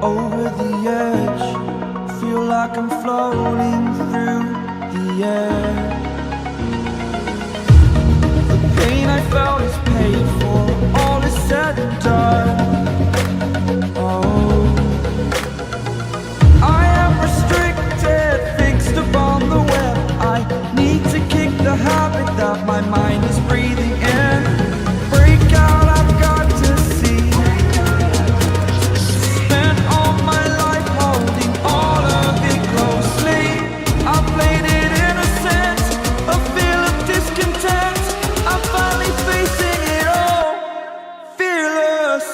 over the edge. Feel like I'm floating through the air. The pain I felt is paid for, all is said and done. Oh, I am restricted, fixed upon the web. I need to kick the habit that my mind is breathing in. Break out, I've got to see. Spent all my life holding all of it closely. I played it innocent, a feel of discontent. I'm finally facing it all, fearless.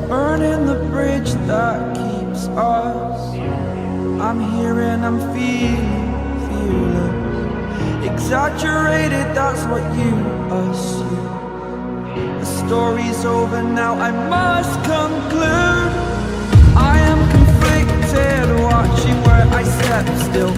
Burning the bridge that keeps us. I'm here and I'm feeling fearless. Exaggerated, that's what you assume. The story's over now, I must conclude. I am conflicted, watching where I step still.